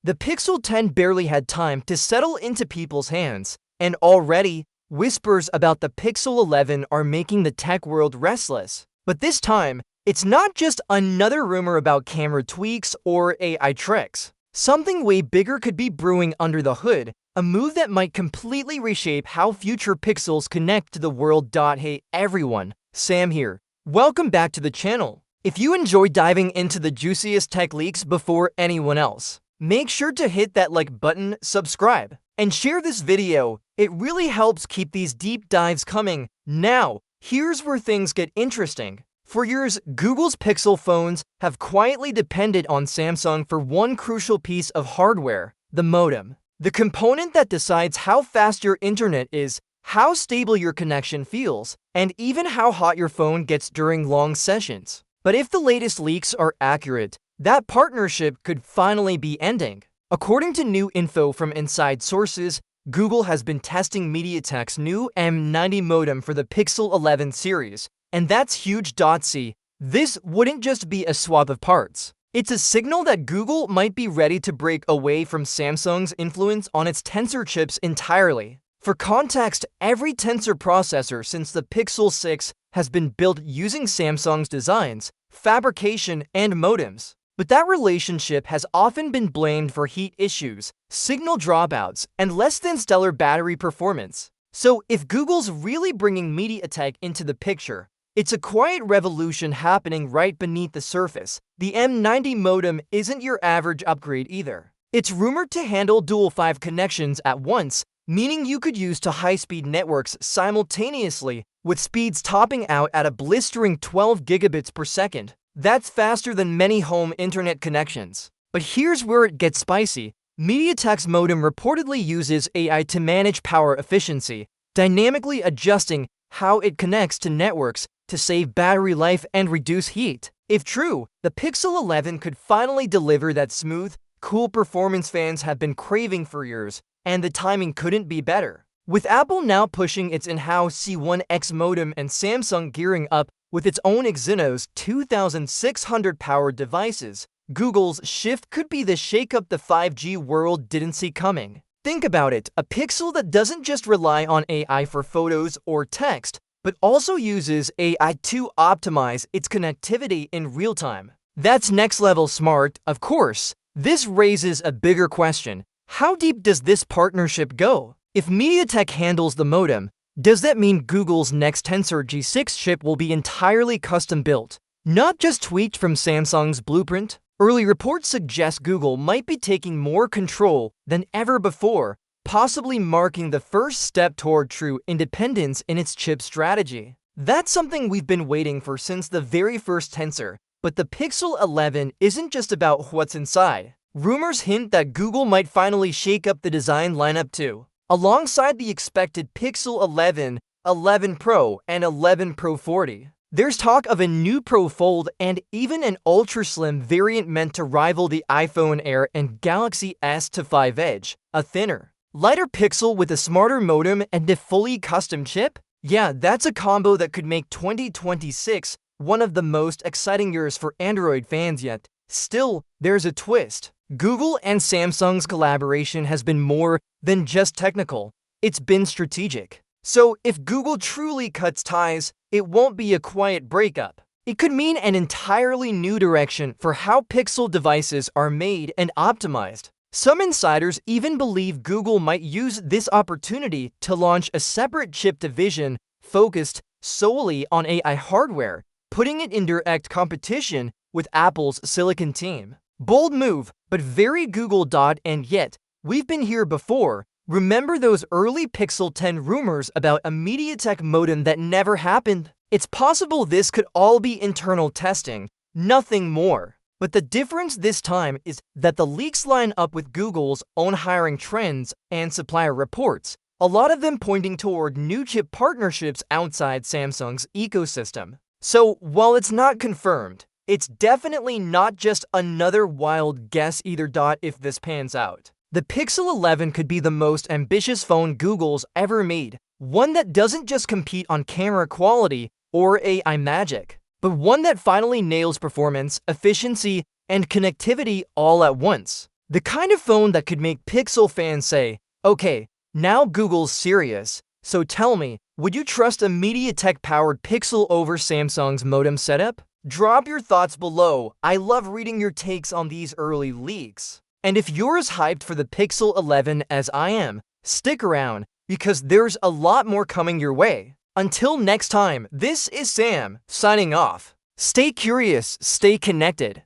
The Pixel 10 barely had time to settle into people's hands, and already, whispers about the Pixel 11 are making the tech world restless. But this time, it's not just another rumor about camera tweaks or AI tricks. Something way bigger could be brewing under the hood, a move that might completely reshape how future Pixels connect to the world. Hey everyone, Sam here. Welcome back to the channel. If you enjoy diving into the juiciest tech leaks before anyone else, make sure to hit that like button, subscribe, and share this video. It really helps keep these deep dives coming. Now, here's where things get interesting. For years, Google's Pixel phones have quietly depended on Samsung for one crucial piece of hardware: the modem. The component that decides how fast your internet is, how stable your connection feels, and even how hot your phone gets during long sessions. But if the latest leaks are accurate, that partnership could finally be ending. According to new info from inside sources, Google has been testing MediaTek's new M90 modem for the Pixel 11 series, and that's huge. See, this wouldn't just be a swap of parts. It's a signal that Google might be ready to break away from Samsung's influence on its Tensor chips entirely. For context, every Tensor processor since the Pixel 6 has been built using Samsung's designs, fabrication, and modems. But that relationship has often been blamed for heat issues, signal dropouts, and less than stellar battery performance. So if Google's really bringing MediaTek into the picture, it's a quiet revolution happening right beneath the surface. The M90 modem isn't your average upgrade either. It's rumored to handle dual 5 connections at once, meaning you could use to high-speed networks simultaneously, with speeds topping out at a blistering 12 gigabits per second. That's faster than many home internet connections. But here's where it gets spicy. MediaTek's modem reportedly uses AI to manage power efficiency, dynamically adjusting how it connects to networks to save battery life and reduce heat. If true, the Pixel 11 could finally deliver that smooth, cool performance fans have been craving for years, and the timing couldn't be better. With Apple now pushing its in-house C1X modem and Samsung gearing up with its own Exynos 2600 powered devices, Google's shift could be the shakeup the 5G world didn't see coming. Think about it, a Pixel that doesn't just rely on AI for photos or text, but also uses AI to optimize its connectivity in real time. That's next level smart, of course. This raises a bigger question. How deep does this partnership go? If MediaTek handles the modem, does that mean Google's next Tensor G6 chip will be entirely custom-built, not just tweaked from Samsung's blueprint? Early reports suggest Google might be taking more control than ever before, possibly marking the first step toward true independence in its chip strategy. That's something we've been waiting for since the very first Tensor, but the Pixel 11 isn't just about what's inside. Rumors hint that Google might finally shake up the design lineup too. Alongside the expected Pixel 11, 11 Pro, and 11 Pro 40, there's talk of a new Pro Fold and even an ultra-slim variant meant to rival the iPhone Air and Galaxy S5 Edge, a thinner, lighter Pixel with a smarter modem and a fully custom chip? Yeah, that's a combo that could make 2026 one of the most exciting years for Android fans yet. Still, there's a twist. Google and Samsung's collaboration has been more than just technical. It's been strategic. So if Google truly cuts ties, it won't be a quiet breakup. It could mean an entirely new direction for how Pixel devices are made and optimized. Some insiders even believe Google might use this opportunity to launch a separate chip division focused solely on AI hardware, putting it in direct competition with Apple's silicon team. Bold move, but very Google. And yet, we've been here before. Remember those early Pixel 10 rumors about a MediaTek modem that never happened? It's possible this could all be internal testing, nothing more. But the difference this time is that the leaks line up with Google's own hiring trends and supplier reports, a lot of them pointing toward new chip partnerships outside Samsung's ecosystem. So while it's not confirmed, it's definitely not just another wild guess either. If this pans out, the Pixel 11 could be the most ambitious phone Google's ever made, one that doesn't just compete on camera quality or AI magic, but one that finally nails performance, efficiency, and connectivity all at once. The kind of phone that could make Pixel fans say, okay, now Google's serious. So tell me, would you trust a MediaTek-powered Pixel over Samsung's modem setup? Drop your thoughts below. I love reading your takes on these early leaks. And if you're as hyped for the Pixel 11 as I am, stick around, because there's a lot more coming your way. Until next time, this is Sam, signing off. Stay curious, stay connected.